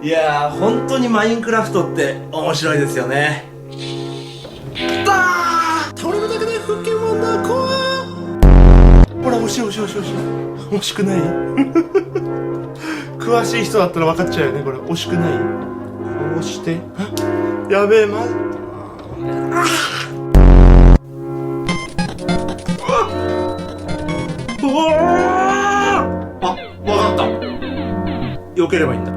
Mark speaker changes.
Speaker 1: いやー、本当にマインクラフトって面白いですよね。倒れるだけで腹筋は泣こう。ほら、惜しい惜しい惜しい惜しい。惜しくない詳しい人だったら分かっちゃうよね。これ惜しくない。こうしてやべえ、まずあ、わかった。避ければいいんだ。